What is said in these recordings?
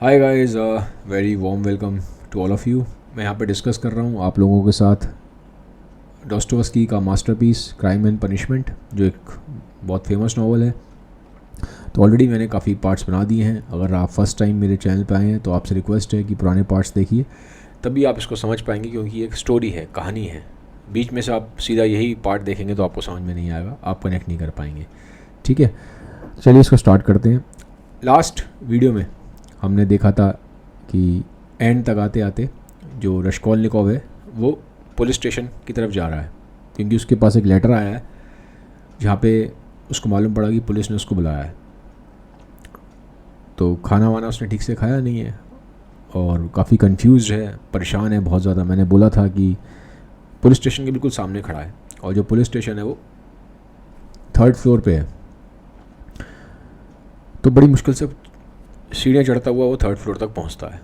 Hi guys, very warm welcome to all of you. मैं यहाँ पे डिस्कस कर रहा हूँ आप लोगों के साथ डॉस्टोवस्की का मास्टरपीस क्राइम एंड पनिशमेंट, जो एक बहुत फेमस नावल है। तो ऑलरेडी मैंने काफ़ी पार्ट्स बना दिए हैं। अगर आप फर्स्ट टाइम मेरे चैनल पे आए हैं तो आपसे रिक्वेस्ट है कि पुराने पार्ट्स देखिए, तभी आप इसको समझ पाएंगे, क्योंकि एक स्टोरी है, कहानी है। बीच में से आप सीधा यही पार्ट देखेंगे तो आपको समझ में नहीं आएगा, आप कनेक्ट नहीं कर पाएंगे। ठीक है, चलिए इसको स्टार्ट करते हैं। लास्ट वीडियो में हमने देखा था कि एंड तक आते आते जो रश्कोलनिकोव है वो पुलिस स्टेशन की तरफ जा रहा है, क्योंकि उसके पास एक लेटर आया है जहाँ पे उसको मालूम पड़ा कि पुलिस ने उसको बुलाया है। तो खाना वाना उसने ठीक से खाया नहीं है और काफ़ी कंफ्यूज है, परेशान है बहुत ज़्यादा। मैंने बोला था कि पुलिस स्टेशन के बिल्कुल सामने खड़ा है और जो पुलिस स्टेशन है वो 3rd फ्लोर पे है। तो बड़ी मुश्किल से सीढ़ियाँ चढ़ता हुआ वो 3rd फ्लोर तक पहुंचता है।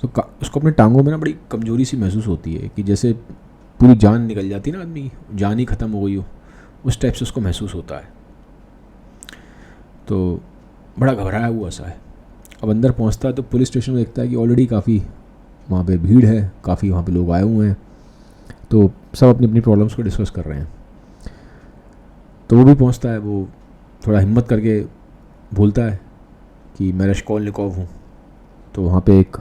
तो उसको अपने टांगों में ना बड़ी कमज़ोरी सी महसूस होती है कि जैसे पूरी जान निकल जाती है ना, आदमी जान ही ख़त्म हो गई हो, उस टाइप से उसको महसूस होता है। तो बड़ा घबराया हुआ सा है। अब अंदर पहुंचता है तो पुलिस स्टेशन में देखता है कि ऑलरेडी काफ़ी वहाँ पे भीड़ है, काफ़ी वहाँ पे लोग आए हुए हैं। तो सब अपनी अपनी प्रॉब्लम्स को डिस्कस कर रहे हैं। तो वो भी पहुँचता है, वो थोड़ा हिम्मत करके बोलता है कि मैं रश्कोलनिकोव हूँ। तो वहाँ पे एक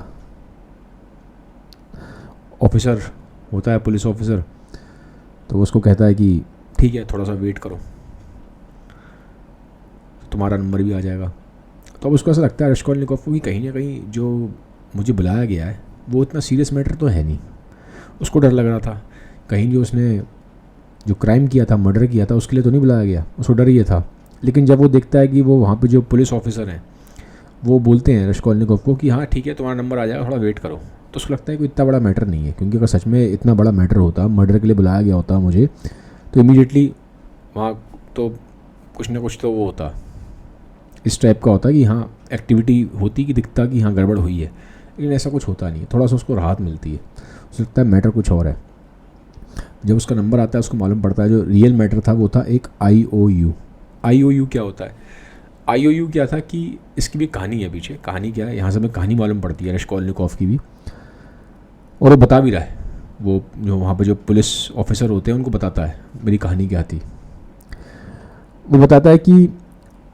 ऑफिसर होता है, पुलिस ऑफिसर। तो वो उसको कहता है कि ठीक है, थोड़ा सा वेट करो, तुम्हारा नंबर भी आ जाएगा। तो अब उसको ऐसा लगता है रश्कोलनिकोव को कि कहीं ना कहीं जो मुझे बुलाया गया है वो इतना सीरियस मैटर तो है नहीं। उसको डर लग रहा था कहीं जो उसने जो क्राइम किया था, मर्डर किया था, उसके लिए तो नहीं बुलाया गया, उसको डर ये था। लेकिन जब वो देखता है कि वो वहाँ पे जो पुलिस ऑफिसर हैं वो बोलते हैं रश्कोलनिकोव को कि हाँ ठीक है, तुम्हारा नंबर आ जाएगा, थोड़ा वेट करो, तो उसको लगता है कोई इतना बड़ा मैटर नहीं है। क्योंकि अगर सच में इतना बड़ा मैटर होता, मर्डर के लिए बुलाया गया होता मुझे, तो इमीडिएटली वहाँ तो कुछ ना कुछ तो वो होता, इस टाइप का होता कि हाँ एक्टिविटी होती, कि दिखता कि हाँ गड़बड़ हुई है। लेकिन ऐसा कुछ होता नहीं है। थोड़ा सा उसको राहत मिलती है, उसको लगता है मैटर कुछ और है। जब उसका नंबर आता है उसको मालूम पड़ता है जो रियल मैटर था वो था एक IOU। IOU क्या होता है? IOU क्या था कि इसकी भी कहानी है पीछे। कहानी क्या है, यहाँ से हमें कहानी मालूम पड़ती है रश्कोलनिकोव की भी, और वो बता भी रहा है। वो जो वहाँ पे जो पुलिस ऑफिसर होते हैं उनको बताता है मेरी कहानी क्या थी। वो बताता है कि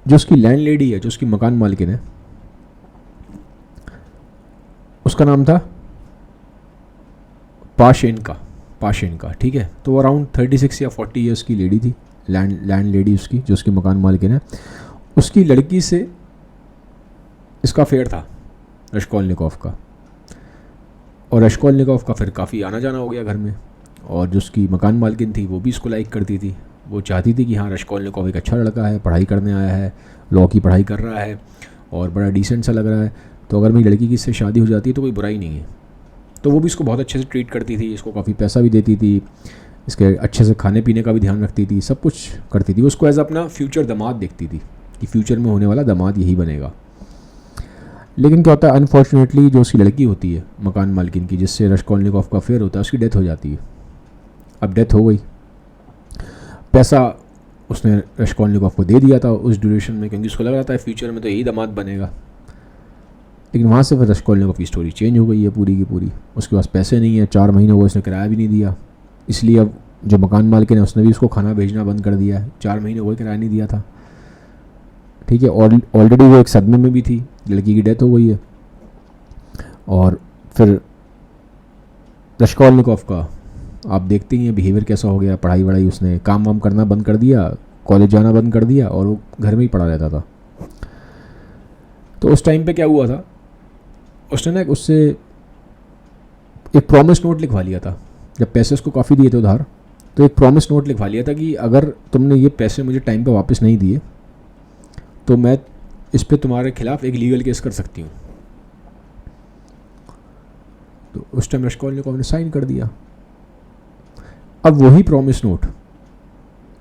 जो उसकी लैंडलेडी है, जो उसकी मकान मालिकिन है, उसका नाम था पाशेनका। ठीक है, तो वो अराउंड 36 या 40 ईयर्स की लेडी थी, लैंड लेडी उसकी, जो उसकी मकान मालिकिन है। उसकी लड़की से इसका अफेयर था रश्कोलनिकोव का, और रश्कोलनिकोव का फिर काफ़ी आना जाना हो गया घर में। और जो उसकी मकान मालकिन थी वो भी इसको लाइक करती थी। वो चाहती थी कि हाँ रश्कोलनिकोव एक अच्छा लड़का है, पढ़ाई करने आया है, लॉ की पढ़ाई कर रहा है और बड़ा डिसेंट सा लग रहा है, तो अगर मेरी लड़की की इससे शादी हो जाती है तो कोई बुराई नहीं है। तो वो भी इसको बहुत अच्छे से ट्रीट करती थी, इसको काफ़ी पैसा भी देती थी, इसके अच्छे से खाने पीने का भी ध्यान रखती थी, सब कुछ करती थी। उसको एज अपना फ्यूचर दामाद देखती थी कि फ्यूचर में होने वाला दामाद यही बनेगा। लेकिन क्या होता है, अनफॉर्चुनेटली जो उसकी लड़की होती है मकान मालकिन की, जिससे रश्कोलनिकोव का अफेयर होता है, उसकी डेथ हो जाती है। अब डेथ हो गई, पैसा उसने रश्कोलनिकोव को दे दिया था उस ड्यूरेशन में, क्योंकि उसको लग रहा था फ्यूचर में तो यही दामाद बनेगा। लेकिन वहाँ से फिर रश्कोलनिकोव की स्टोरी चेंज हो गई है पूरी की पूरी। उसके पास पैसे नहीं है, 4 महीने हुए उसने किराया भी नहीं दिया, इसलिए अब जो मकान मालिक है उसने भी उसको खाना भेजना बंद कर दिया है। 4 महीने हुए किराया नहीं दिया था। ठीक है, और ऑलरेडी वो एक सदमे में भी थी, लड़की की डेथ हो गई है। और फिर रश्कोलनिकोव का आप देखते ही हैं बिहेवियर कैसा हो गया। पढ़ाई वढ़ाई उसने काम वाम करना बंद कर दिया, कॉलेज जाना बंद कर दिया, और वो घर में ही पड़ा रहता था। तो उस टाइम पे क्या हुआ था, उसने ना उससे एक प्रॉमिस नोट लिखवा लिया था। जब पैसे उसको काफ़ी दिए थे उधार, तो एक प्रॉमिस नोट लिखवा लिया था कि अगर तुमने ये पैसे मुझे टाइम पे वापस नहीं दिए तो मैं इस पे तुम्हारे खिलाफ एक लीगल केस कर सकती हूँ। तो उस टाइम रश्कोलनिकोव ने साइन कर दिया। अब वही प्रॉमिस नोट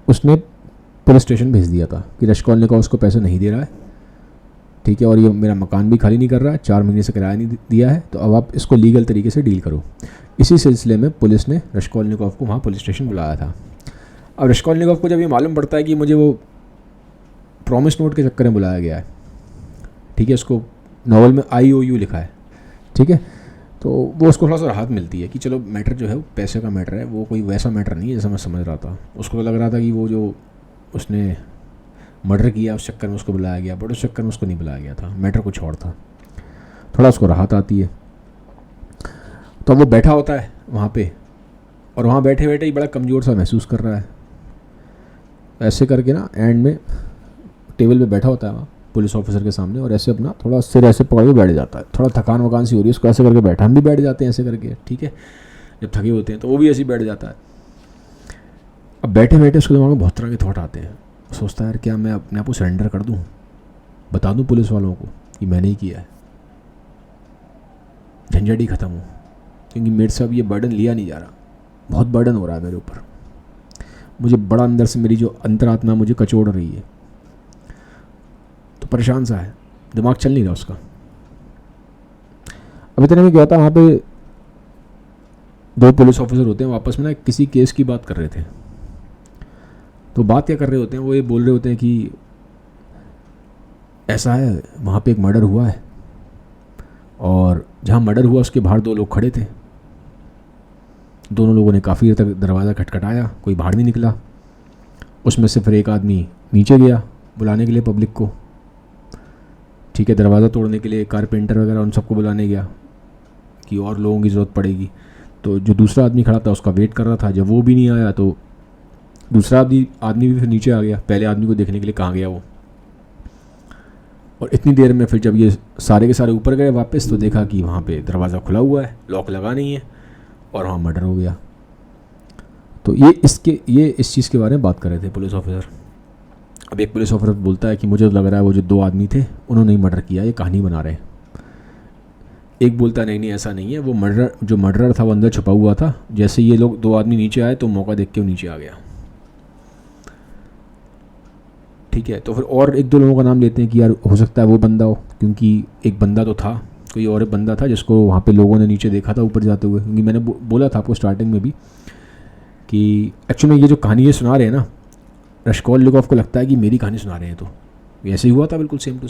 उसने पुलिस स्टेशन भेज दिया था कि रश्कोलनिकोव उसको पैसे नहीं दे रहा है, ठीक है, और ये मेरा मकान भी खाली नहीं कर रहा है, 4 महीने से किराया नहीं दिया है, तो अब आप इसको लीगल तरीके से डील करो। इसी सिलसिले में पुलिस ने रश्कोलनिकोव को वहाँ पुलिस स्टेशन बुलाया था। अब रश्कोलनिकोव को जब ये मालूम पड़ता है कि मुझे वो प्रॉमिस नोट के चक्कर में बुलाया गया है, ठीक है, उसको नॉवल में IOU लिखा है, ठीक है। तो वो उसको थोड़ा सा राहत मिलती है कि चलो मैटर जो है वो पैसे का मैटर है, वो कोई वैसा मैटर नहीं है जैसा मैं समझ रहा था। उसको तो लग रहा था कि वो जो उसने मर्डर किया उस चक्कर में उसको बुलाया गया, बट उस चक्कर में उसको नहीं बुलाया गया था, मैटर कुछ और था। थोड़ा उसको राहत आती है। तो अब वो बैठा होता है वहाँ पे, और वहाँ बैठे बैठे ही बड़ा कमज़ोर सा महसूस कर रहा है। ऐसे करके ना एंड में टेबल पे बैठा होता है वहाँ पुलिस ऑफिसर के सामने, और ऐसे अपना थोड़ा सिर ऐसे पकड़ के बैठ जाता है। थोड़ा थकान वकान सी हो रही है उसको, ऐसे करके बैठा। हम भी बैठ जाते हैं ऐसे करके, ठीक है, जब थके होते हैं तो वो भी ऐसे ही बैठ जाता है। अब बैठे बैठे उसके दिमाग में बहुत तरह के थॉट आते हैं। सोचता है यार क्या मैं अपने आप को सरेंडर कर दूँ, बता दूँ पुलिस वालों को कि मैंने ही किया है, झंझट ही ख़त्म हो, क्योंकि मेरे से अब ये बर्डन लिया नहीं जा रहा, बहुत बर्डन हो रहा है मेरे ऊपर। मुझे बड़ा अंदर से मेरी जो अंतरात्मा मुझे कचोड़ रही है, तो परेशान सा है, दिमाग चल नहीं रहा उसका। अब इतने में क्या था, वहाँ पे 2 पुलिस ऑफिसर होते हैं, वापस में ना किसी केस की बात कर रहे थे। तो बात क्या कर रहे होते हैं, वो ये बोल रहे होते हैं कि ऐसा है वहाँ पे एक मर्डर हुआ है, और जहाँ मर्डर हुआ उसके बाहर 2 लोग खड़े थे। दोनों लोगों ने काफ़ी देर तक दरवाज़ा खटखटाया, कोई बाहर नहीं निकला। उसमें से फिर एक आदमी नीचे गया बुलाने के लिए पब्लिक को, ठीक है, दरवाज़ा तोड़ने के लिए कारपेंटर वगैरह उन सबको बुलाने गया कि और लोगों की ज़रूरत पड़ेगी। तो जो दूसरा आदमी खड़ा था उसका वेट कर रहा था, जब वो भी नहीं आया तो दूसरा आदमी भी फिर नीचे आ गया, पहले आदमी को देखने के लिए कहाँ गया वो। और इतनी देर में फिर जब ये सारे के सारे ऊपर गए वापस, तो देखा कि वहाँ पे दरवाज़ा खुला हुआ है, लॉक लगा नहीं है, और वहाँ मर्डर हो गया। तो ये इस चीज़ के बारे में बात कर रहे थे पुलिस ऑफिसर। अब एक पुलिस ऑफिसर बोलता है कि मुझे तो लग रहा है वो जो 2 आदमी थे उन्होंने ही मर्डर किया, ये कहानी बना रहे हैं। एक बोलता है नहीं ऐसा नहीं है, वो मर्डरर था वो अंदर छुपा हुआ था, जैसे ये लोग 2 आदमी नीचे आए तो मौका देख के वो नीचे आ गया, ठीक है। तो फिर और 1-2 लोगों का नाम लेते हैं कि यार हो सकता है वो बंदा हो, क्योंकि एक बंदा तो था, कोई और एक बंदा था जिसको वहाँ पे लोगों ने नीचे देखा था ऊपर जाते हुए। क्योंकि मैंने बोला था आपको स्टार्टिंग में भी कि एक्चुअली ये जो कहानी ये सुना रहे हैं ना, रश्कोलनिकोव को लगता है कि मेरी कहानी सुना रहे हैं। तो ऐसे ही हुआ था, बिल्कुल सेम टू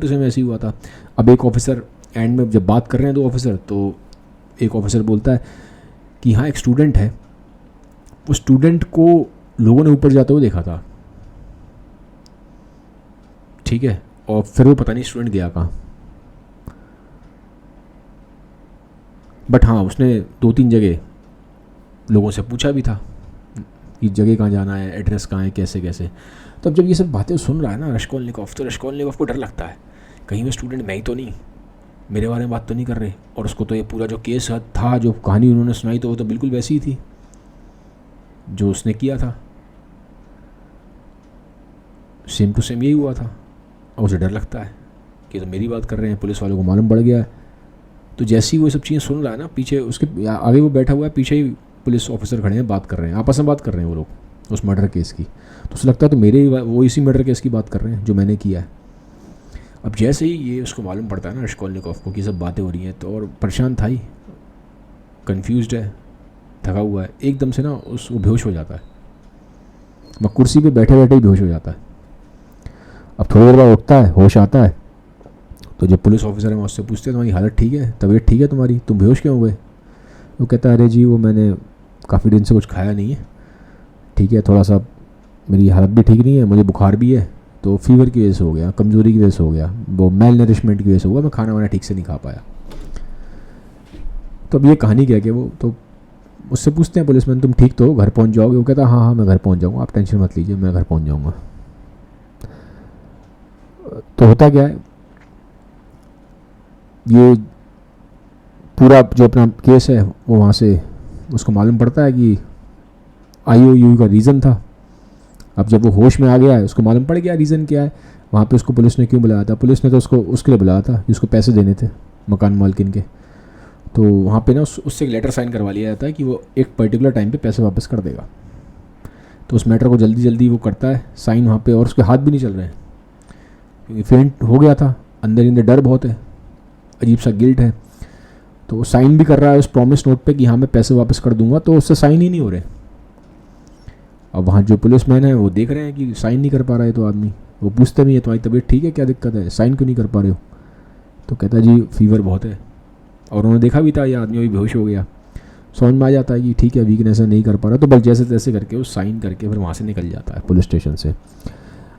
सेम ऐसे ही हुआ था। अब एक ऑफिसर एंड में जब बात कर रहे हैं 2 ऑफिसर, तो एक ऑफिसर बोलता है कि हाँ एक स्टूडेंट है, उस स्टूडेंट को लोगों ने ऊपर जाते हुए देखा था, ठीक है, और फिर वो पता नहीं स्टूडेंट गया कहाँ। बट हाँ उसने 2-3 जगह लोगों से पूछा भी था कि जगह कहाँ जाना है, एड्रेस कहाँ है, कैसे कैसे। तो अब जब ये सब बातें सुन रहा है ना रश्कोलनिकोव, तो रश्कोलनिकोव को डर लगता है कहीं वो स्टूडेंट मैं ही तो नहीं, मेरे बारे में बात तो नहीं कर रहे। और उसको तो ये पूरा जो केस था, जो कहानी उन्होंने सुनाई, तो वो तो बिल्कुल वैसी ही थी जो उसने किया था, सेम टू सेम यही हुआ था। और उसे डर लगता है कि तो मेरी बात कर रहे हैं, पुलिस वालों को मालूम पड़ गया है। तो जैसे ही वो सब चीज़ें सुन रहा है ना, पीछे उसके आगे वो बैठा हुआ है, पीछे ही पुलिस ऑफिसर खड़े हैं, बात कर रहे हैं, आपस में बात कर रहे हैं वो लोग उस मर्डर केस की। तो उसे लगता है तो मेरे वो इसी मर्डर केस की बात कर रहे हैं जो मैंने किया है। अब जैसे ही ये उसको मालूम पड़ता है ना रश्कोलनिकोव को कि सब बातें हो रही हैं, तो और परेशान था ही, कन्फ्यूज्ड है, थका हुआ है, एकदम से ना वो बेहोश हो जाता है। वह कुर्सी पे बैठे बैठे ही बेहोश हो जाता है। अब थोड़ी देर बाद उठता है, होश आता है, तो जब पुलिस ऑफिसर है मैं उससे पूछते हैं तुम्हारी हालत ठीक है, तबीयत ठीक है तुम्हारी, तुम बेहोश क्यों हो गए? वो कहता है अरे जी वो मैंने काफ़ी दिन से कुछ खाया नहीं है, ठीक है, थोड़ा सा मेरी हालत भी ठीक नहीं है, मुझे बुखार भी है, तो फीवर की वजह से हो गया, कमज़ोरी की वजह से हो गया, वो मेल नरिशमेंट की वजह से हुआ, मैं खाना वाना ठीक से नहीं खा पाया। तो अब ये कहानी क्या है कि वो तो उससे पूछते हैं पुलिसमैन तुम ठीक तो हो, घर पहुंच जाओगे? वो कहता है हाँ मैं घर पहुंच जाऊँगा, आप टेंशन मत लीजिए, मैं घर पहुंच जाऊँगा। तो होता क्या है, ये पूरा जो अपना केस है वो वहाँ से उसको मालूम पड़ता है कि IOU का रीज़न था। अब जब वो होश में आ गया है, उसको मालूम पड़ गया रीज़न क्या है, वहाँ पे उसको पुलिस ने क्यों बुलाया था। पुलिस ने तो उसको उसके लिए बुलाया था जिसको पैसे देने थे मकान मालकिन के। तो वहाँ पे ना उससे एक लेटर साइन करवा लिया जाता है कि वो एक पर्टिकुलर टाइम पे पैसे वापस कर देगा। तो उस मैटर को जल्दी जल्दी वो करता है साइन वहाँ पे, और उसके हाथ भी नहीं चल रहे हैं क्योंकि फेंट हो गया था, अंदर अंदर डर बहुत है, अजीब सा गिल्ट है। तो वो साइन भी कर रहा है उस प्रॉमिस नोट पे कि हाँ मैं पैसे वापस कर दूंगा, तो उससे साइन ही नहीं हो रहे। अब वहाँ जो पुलिसमैन है वो देख रहे हैं कि साइन नहीं कर पा रहा है तो आदमी, वो पूछते भी है तुम्हारी तबीयत ठीक है, क्या दिक्कत है, साइन क्यों नहीं कर पा रहे हो? तो कहता है जी फीवर बहुत है, और उन्होंने देखा भी था ये आदमी अभी बेहोश हो गया। समझ में आ जाता है कि ठीक है वीकनेस है, नहीं कर पा रहा, तो बस जैसे तैसे करके वो साइन करके फिर वहाँ से निकल जाता है पुलिस स्टेशन से।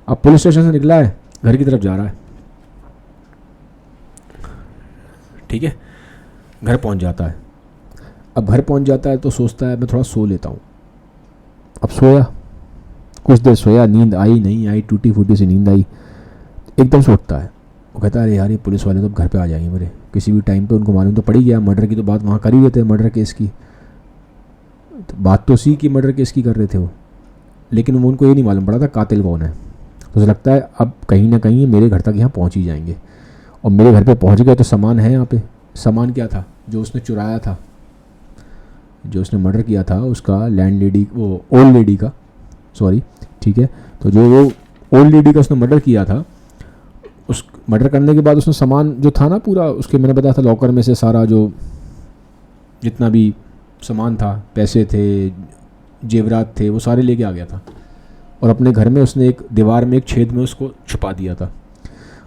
अब पुलिस स्टेशन से निकला है, घर की तरफ जा रहा है, ठीक है, घर पहुँच जाता है। अब घर पहुँच जाता है तो सोचता है मैं थोड़ा सो लेता हूँ। अब सोया, कुछ देर सोया, नींद आई नहीं आई, टूटी फूटी सी नींद आई, एकदम से उठता है। वो कहता है अरे यार ये पुलिस वाले तो अब घर पे आ जाएंगे मेरे किसी भी टाइम पे, उनको मालूम तो पड़ ही गया, मर्डर की तो बात वहाँ कर ही देते हैं, मर्डर केस की तो बात तो सी की मर्डर केस की कर रहे थे वो, लेकिन वो उनको ये नहीं मालूम पड़ा था कातिल कौन है। तो उसे लगता है अब कहीं ना कहीं मेरे घर तक यहाँ पहुँच ही जाएंगे, और मेरे घर पे पहुँच गए तो सामान है यहाँ पे। सामान क्या था जो उसने चुराया था, जो उसने मर्डर किया था उसका लैंड लेडी, वो ओल्ड लेडी का, सॉरी, ठीक है, तो जो वो ओल्ड लेडी का उसने मर्डर किया था, उस मर्डर करने के बाद उसने सामान जो था ना पूरा उसके, मैंने बताया था लॉकर में से सारा जो जितना भी सामान था, पैसे थे, जेवरात थे, वो सारे लेके आ गया था, और अपने घर में उसने एक दीवार में एक छेद में उसको छुपा दिया था।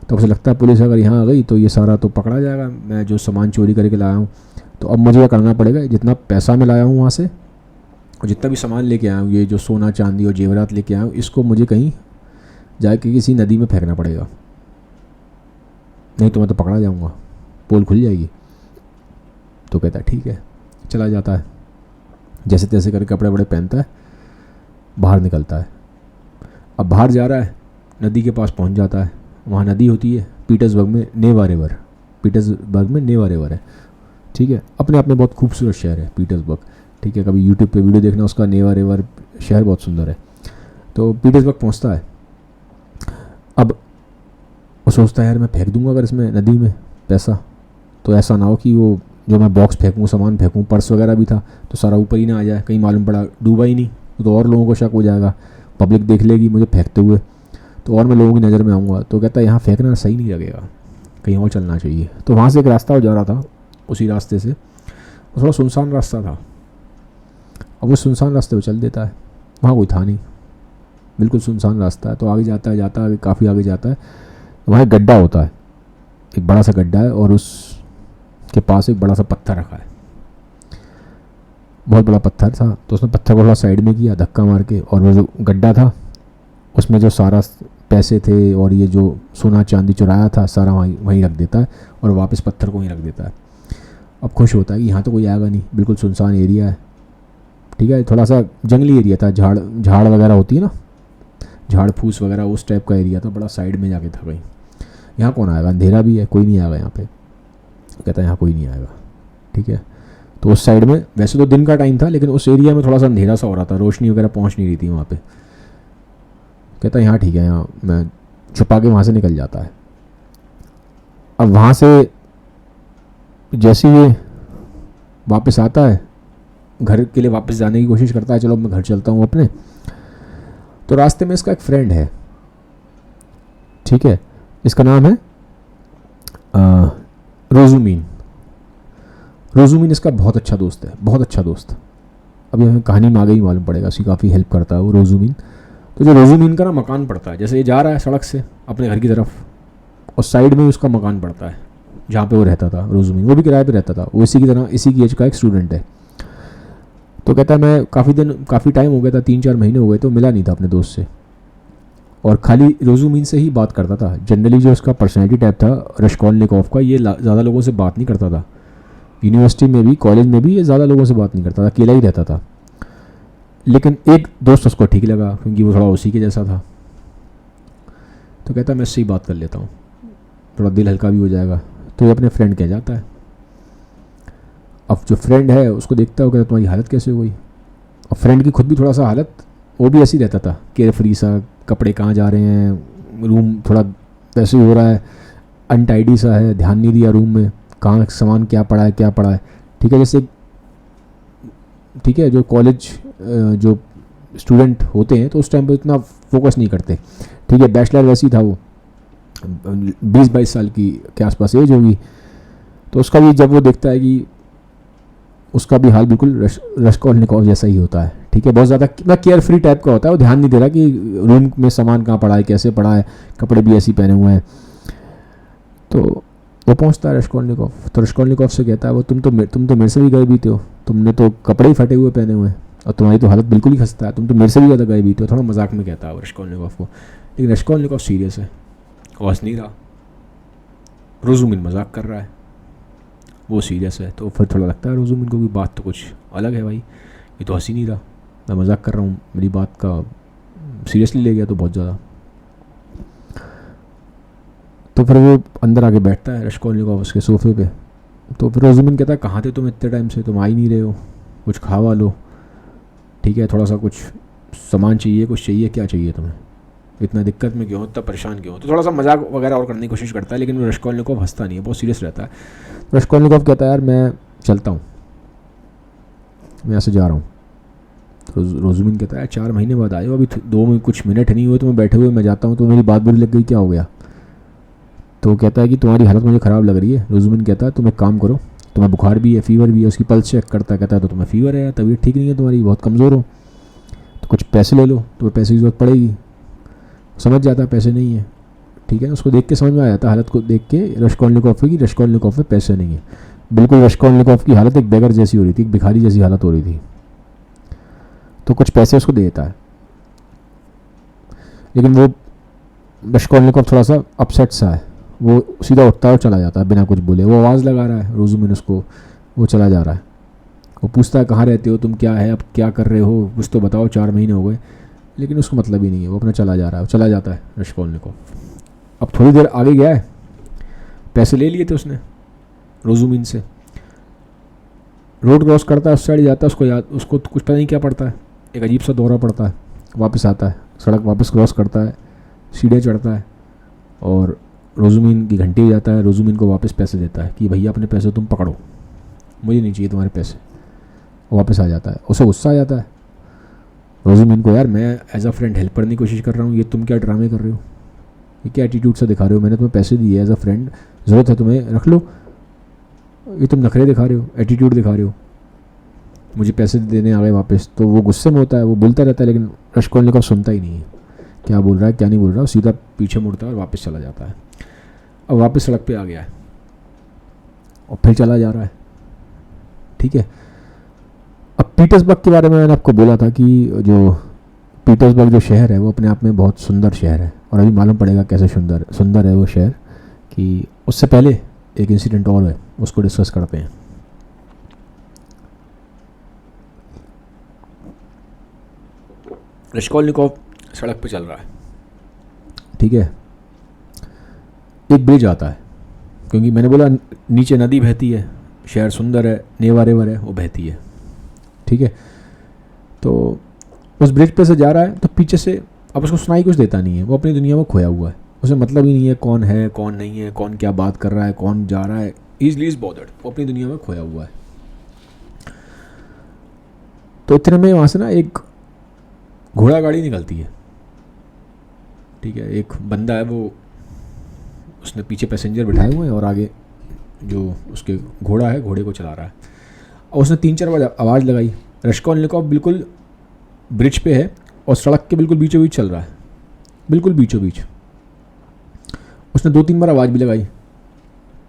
तो उसे लगता है पुलिस अगर यहाँ आ गई तो ये सारा तो पकड़ा जाएगा, मैं जो सामान चोरी करके लाया हूँ। तो अब मुझे क्या करना पड़ेगा, जितना पैसा मैं लाया हूँ वहाँ से और जितना भी सामान लेके आया हूँ, ये जो सोना चांदी और जेवरात लेके आया हूँ, इसको मुझे कहीं जाके किसी नदी में फेंकना पड़ेगा, नहीं तो मैं तो पकड़ा जाऊँगा, पोल खुल जाएगी। तो कहता है ठीक है, चला जाता है, जैसे तैसे करके कपड़े वपड़े पहनता है, बाहर निकलता है। अब बाहर जा रहा है, नदी के पास पहुंच जाता है। वहाँ नदी होती है पीटर्सबर्ग में, नेवा रिवर, पीटर्सबर्ग में नेवा रिवर है, ठीक है, अपने आप में बहुत खूबसूरत शहर है पीटर्सबर्ग, ठीक है, कभी यूट्यूब पे वीडियो देखना उसका, नेवा रिवर शहर बहुत सुंदर है। तो पीटर्सबर्ग पहुँचता है। अब वो सोचता है यार मैं फेंक दूंगा अगर इसमें नदी में पैसा, तो ऐसा ना हो कि वो जो मैं बॉक्स फेंकूँ, सामान फेंकूँ, पर्स वगैरह भी था तो सारा ऊपर ही ना आ जाए, कहीं मालूम पड़ा डूबा ही नहीं तो और लोगों को शक हो जाएगा, पब्लिक देख लेगी मुझे फेंकते हुए तो और मैं लोगों की नज़र में आऊँगा। तो कहता है यहाँ फेंकना सही नहीं लगेगा, कहीं और चलना चाहिए। तो वहाँ से एक रास्ता हो जा रहा था, उसी रास्ते से, वो थोड़ा सुनसान रास्ता था। अब वो सुनसान रास्ते पर चल देता है, वहाँ कोई था नहीं, बिल्कुल सुनसान रास्ता है। तो आगे जाता है, आगे काफ़ी आगे जाता है, वहाँ एक गड्ढा होता है, एक बड़ा सा गड्ढा है, और उसके पास एक बड़ा सा पत्थर रखा है, बहुत बड़ा पत्थर था। तो उसने पत्थर को थोड़ा साइड में किया धक्का मार के, और वो जो गड्ढा था उसमें जो सारा पैसे थे और ये जो सोना चांदी चुराया था सारा वहीं रख देता है, और वापस पत्थर को वहीं रख देता है। अब खुश होता है कि यहाँ तो कोई आएगा नहीं, बिल्कुल सुनसान एरिया है, ठीक है, थोड़ा सा जंगली एरिया था, झाड़ वगैरह होती है ना, झाड़ फूस वगैरह उस टाइप का एरिया था, बड़ा साइड में जाके था कहीं। यहाँ कौन आएगा, अंधेरा भी है, कोई नहीं आएगा यहाँ पे। कहता है यहाँ कोई नहीं आएगा, ठीक है। तो उस साइड में वैसे तो दिन का टाइम था, लेकिन उस एरिया में थोड़ा सा अंधेरा सा हो रहा था, रोशनी वगैरह पहुँच नहीं रही थी वहाँ पे। कहता है यहाँ ठीक है, यहाँ मैं छुपा के वहाँ से निकल जाता है। अब वहाँ से जैसे ये वापस आता है, घर के लिए वापस जाने की कोशिश करता है, चलो मैं घर चलता हूँ अपने। तो रास्ते में इसका एक फ्रेंड है, ठीक है, इसका नाम है रोजुमीन। रोजुमीन इसका बहुत अच्छा दोस्त है, बहुत अच्छा दोस्त। अभी हमें कहानी में आगे ही मालूम पड़ेगा, उसकी काफ़ी हेल्प करता है वो रोजुमीन। तो जो रोजुमीन का ना मकान पड़ता है, जैसे ये जा रहा है सड़क से अपने घर की तरफ, और साइड में उसका मकान पड़ता है जहाँ पे वो रहता था रोजुमीन, वो भी किराए पे रहता था, वो इसी की तरह इसी की एज का एक स्टूडेंट है। तो कहता है मैं काफ़ी टाइम हो गया था, 3-4 महीने हो गए, तो मिला नहीं था अपने दोस्त से, और खाली रोजुमीन से ही बात करता था। जनरली जो उसका पर्सनैलिटी टाइप था रश्कोलनिकोव का, ये ज़्यादा लोगों से बात नहीं करता था, यूनिवर्सिटी में भी कॉलेज में भी ये ज़्यादा लोगों से बात नहीं करता था, अकेला ही रहता था। लेकिन एक दोस्त उसको ठीक लगा, क्योंकि वो थोड़ा उसी के जैसा था। तो कहता मैं इससे ही बात कर लेता हूँ, थोड़ा दिल हल्का भी हो जाएगा। तो ये अपने फ्रेंड कह जाता है। अब जो फ्रेंड है उसको देखता है, वो कहता तुम्हारी हालत कैसे हो गई। और फ्रेंड की खुद भी थोड़ा सा हालत, वो भी ऐसी रहता था, केयर फ्री सा, कपड़े कहाँ जा रहे हैं, रूम थोड़ा वैसे ही हो रहा है, अनटाइडी सा है, ध्यान नहीं दिया रूम में, कहाँ सामान क्या पड़ा है, ठीक है, जैसे ठीक है जो कॉलेज जो स्टूडेंट होते हैं तो उस टाइम पर इतना फोकस नहीं करते, ठीक है। बैचलर वैसी था वो, 20-22 साल की के आसपास एज होगी। तो उसका भी जब वो देखता है कि उसका भी हाल बिल्कुल रश्कोलनिकोव जैसा ही होता है, ठीक है, बहुत ज़्यादा ना केयर फ्री टाइप का होता है, वो ध्यान नहीं दे रहा कि रूम में सामान कहाँ पड़ा है, कैसे पड़ा है, कपड़े भी ऐसे पहने हुए हैं। तो वो पहुंचता है रश्कोलनिकोव, तो रश्कोलनिकोव से कहता है वो तुम तो मेरे से भी गए बीते हो, तुमने तो कपड़े ही फटे हुए पहने हुए हैं और तुम्हारी तो हालत बिल्कुल ही खस्ता है, तुम तो मेरे से भी ज़्यादा गए बीते हो। थोड़ा मजाक में कहता है वो रश्कोलनिकोव को, लेकिन रश्कोलनिकोव सीरियस है, वो हंस नहीं रहा। रोजुमिन मजाक कर रहा है, वो सीरियस है। तो फिर थोड़ा लगता है रोजुमिन को भी बात तो कुछ अलग है भाई, ये तो हंस ही नहीं रहा, मैं मजाक कर रहा हूँ, मेरी बात का सीरियसली ले गया तो बहुत ज़्यादा। तो फिर वो अंदर आके बैठता है रश्कोलनिकोव उसके सोफे पे। तो फिर रोजुमिन कहता है कहाँ थे तुम इतने टाइम से, तुम आ ही नहीं रहे हो, कुछ खावा लो, ठीक है, थोड़ा सा कुछ सामान चाहिए, कुछ चाहिए, क्या चाहिए तुम्हें, इतना दिक्कत में क्यों हो, इतना परेशान क्यों हो। तो थोड़ा सा मजाक वगैरह और करने की कोशिश करता है, लेकिन रश्कोलनिकोव हंसता नहीं है, बहुत सीरियस रहता है। रश्कोलनिकोव कहता है यार मैं चलता हूँ, मैं यहाँ से जा रहा हूँ। तो रोजुमिन कहता है 4 महीने बाद आए हो, अभी 2 में कुछ मिनट नहीं हुए, तो मैं बैठे हुए मैं जाता हूँ, तो मेरी बात बुरी लग गई, क्या हो गया। तो वो कहता है कि तुम्हारी हालत मुझे ख़राब लग रही है। रोजुमिन कहता है तुम एक काम करो, तुम्हें बुखार भी है, फीवर भी है। उसकी पल्स चेक करता है, कहता है तो तुम्हें फीवर है, तबीयत ठीक नहीं है तुम्हारी, बहुत कमज़ोर हो, तो कुछ पैसे ले लो, तुम्हें पैसे की ज़रूरत पड़ेगी। समझ जाता है पैसे नहीं है, ठीक है ना, उसको देख के समझ में आ जाता है, हालत को देख के रश्कोलनिकोव की, रश्कोलनिकोव में पैसे नहीं है। बिल्कुल रश्कोलनिकोव की हालत एक बेगर जैसी हो रही थी, एक भिखारी जैसी हालत हो रही थी। तो कुछ पैसे उसको दे देता है, लेकिन वो रश्कोलनिकोव थोड़ा सा अपसेट सा है, वो सीधा उठता है और चला जाता है बिना कुछ बोले। वो आवाज़ लगा रहा है रोजुमिन उसको, वो चला जा रहा है। वो पूछता है कहाँ रहते हो तुम, क्या है, अब क्या कर रहे हो, कुछ तो बताओ, 4 महीने हो गए, लेकिन उसको मतलब ही नहीं है, वो अपना चला जा रहा है, चला जाता है रश्कोलनिकोव। अब थोड़ी देर आगे गया है, पैसे ले लिए थे उसने रोजुमिन से, रोड क्रॉस करता है, उस साइड जाता है, उसको कुछ पता नहीं क्या पड़ता है, एक अजीब सा दौरा पड़ता है, वापस आता है, सड़क वापस क्रॉस करता है, सीढ़ियाँ चढ़ता है और रोजुमिन की घंटी हो जाता है। रोजुमिन को वापस पैसे देता है कि भैया अपने पैसे तुम पकड़ो, मुझे नहीं चाहिए तुम्हारे पैसे। वो वापस आ जाता है, उसे गुस्सा आ जाता है रोजुमिन को, यार मैं एज अ फ्रेंड हेल्प करने की कोशिश कर रहा हूँ, ये तुम क्या ड्रामे कर रहे हो, ये क्या एटीट्यूड सा दिखा रहे हो, मैंने तुम्हें पैसे दिए एज अ फ्रेंड, ज़रूरत है तुम्हें रख लो, ये तुम नखरे दिखा रहे हो, एटीट्यूड दिखा रहे हो, मुझे पैसे देने आ गए वापस। तो वो गुस्से में होता है, वो बोलता रहता है, लेकिन रश्कोलनिकोव सुनता ही नहीं है, क्या बोल रहा है क्या नहीं बोल रहा है, सीधा पीछे मुड़ता है और वापस चला जाता है। अब वापस सड़क पे आ गया है और फिर चला जा रहा है, ठीक है। अब पीटर्सबर्ग के बारे में मैंने आपको बोला था कि जो पीटर्सबर्ग जो शहर है वो अपने आप में बहुत सुंदर शहर है, और अभी मालूम पड़ेगा कैसे सुंदर है वो शहर। कि उससे पहले एक इंसिडेंट और है, उसको डिस्कस करते हैं। रश्कोलनिकोव सड़क पे चल रहा है, ठीक है, एक ब्रिज आता है, क्योंकि मैंने बोला नीचे नदी बहती है, शहर सुंदर है, नेवा रिवर है, वो बहती है, ठीक है। तो उस ब्रिज पे से जा रहा है, तो पीछे से, अब उसको सुनाई कुछ देता नहीं है, वो अपनी दुनिया में खोया हुआ है, उसे मतलब ही नहीं है कौन नहीं है, कौन क्या बात कर रहा है, कौन जा रहा है, ईजली इज बॉदर्ड, वो अपनी दुनिया में खोया हुआ है। तो इतने में वहाँ से ना एक घोड़ा गाड़ी निकलती है, ठीक है, एक बंदा है, वो उसने पीछे पैसेंजर बिठाए हुए हैं और आगे जो उसके घोड़ा है, घोड़े को चला रहा है। और उसने 3-4 बार आवाज़ लगाई। रश्कोलनिकोव बिल्कुल ब्रिज पे है और सड़क के बिल्कुल बीचों बीच चल रहा है, बिल्कुल बीचों बीच। उसने 2-3 बार आवाज़ भी लगाई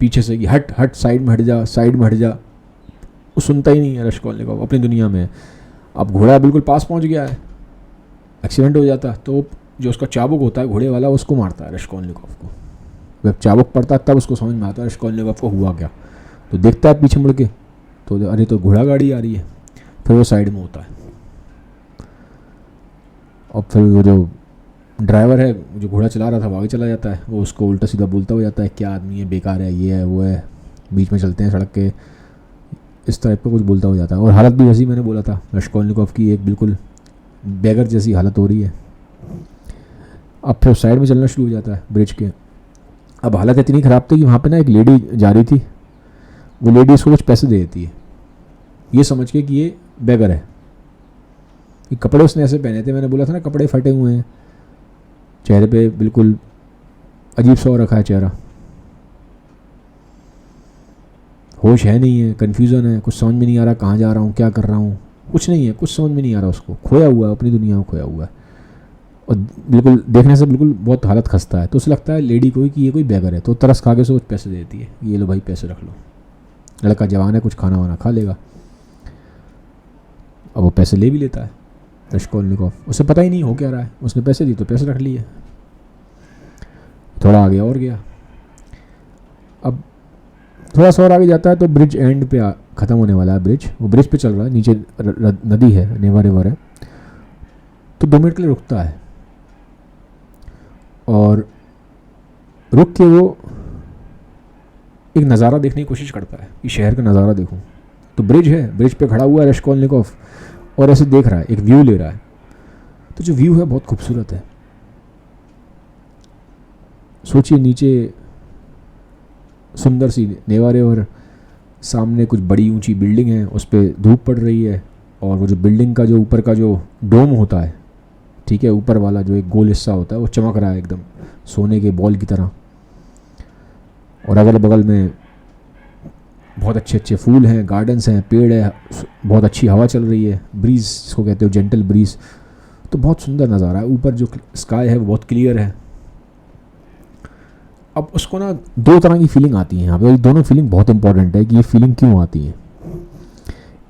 पीछे से कि हट हट, साइड में हट जा, साइड में हट जा। वो सुनता ही नहीं है रश्कोलनिकोव, अपनी दुनिया में है। अब घोड़ा बिल्कुल पास पहुंच गया है, एक्सीडेंट हो जाता तो जो उसका चाबुक होता है घोड़े वाला, उसको मारता है रश्कोलनिकोव को। जब चाबुक पड़ता है तब उसको समझ में आता है रश्कोलनिकोव को हुआ क्या। तो देखता है पीछे मुड़ के, तो अरे तो घोड़ा गाड़ी आ रही है। फिर वो साइड में होता है और फिर वो जो ड्राइवर है, जो घोड़ा चला रहा था, वो आगे चला जाता है। वो उसको उल्टा सीधा बोलता हो जाता है, क्या आदमी है, बेकार है, ये है वो है, बीच में चलते हैं सड़क के, इस टाइप का कुछ बोलता हो जाता है। और हालत भी वैसी मैंने बोला था रश्कोलनिकोव की, एक बिल्कुल बेगर जैसी हालत हो रही है। अब फिर साइड में चलना शुरू हो जाता है ब्रिज के। अब हालत इतनी ख़राब थी कि वहाँ पे ना एक लेडी जा रही थी, वो लेडी उसको कुछ पैसे दे देती है, ये समझ के कि ये बेगर है। ये कपड़े उसने ऐसे पहने थे, मैंने बोला था ना कपड़े फटे हुए हैं, चेहरे पे बिल्कुल अजीब सा हो रखा है चेहरा, होश है नहीं है, कन्फ्यूज़न है, कुछ समझ में नहीं आ रहा कहाँ जा रहा हूँ, क्या कर रहा हूँ, कुछ नहीं है, कुछ समझ में नहीं आ रहा उसको, खोया हुआ है, अपनी दुनिया में खोया हुआ है। और बिल्कुल देखने से बिल्कुल बहुत हालत खस्ता है। तो उसे लगता है लेडी को कि ये कोई बेगर है, तो तरस खा के उसे कुछ पैसे देती है, ये लो भाई पैसे रख लो, लड़का जवान है, कुछ खाना वाना खा लेगा। अब वो पैसे ले भी लेता है रश्कोलनिकोव, उसे पता ही नहीं हो क्या रहा है, उसने पैसे दी तो पैसे रख लिए। थोड़ा आगे और गया, अब थोड़ा सा और आगे जाता है तो ब्रिज एंड पे ख़त्म होने वाला है ब्रिज, वो ब्रिज पे चल रहा है, नीचे नदी है, नेवा रिवर है। तो 2 मिनट के लिए रुकता है और रुक के वो एक नज़ारा देखने की कोशिश करता है कि शहर का नज़ारा देखूं। तो ब्रिज है, ब्रिज पे खड़ा हुआ है रश्कोलनिकोव और ऐसे देख रहा है, एक व्यू ले रहा है। तो जो व्यू है बहुत खूबसूरत है। सोचिए नीचे सुंदर सी नेवा रिवर, सामने कुछ बड़ी ऊंची बिल्डिंग है, उस पर धूप पड़ रही है और वो जो बिल्डिंग का जो ऊपर का जो डोम होता है, ठीक है, ऊपर वाला जो एक गोल हिस्सा होता है वो चमक रहा है एकदम सोने के बॉल की तरह। और अगल बगल में बहुत अच्छे अच्छे फूल हैं, गार्डन्स हैं, पेड़ है, बहुत अच्छी हवा चल रही है, ब्रीज जिसको कहते हो जेंटल ब्रीज। तो बहुत सुंदर नज़ारा है। ऊपर जो स्काई है वो बहुत क्लियर है। अब उसको ना 2 तरह की फीलिंग आती है यहाँ पे, दोनों फीलिंग बहुत इंपॉर्टेंट है कि ये फीलिंग क्यों आती है।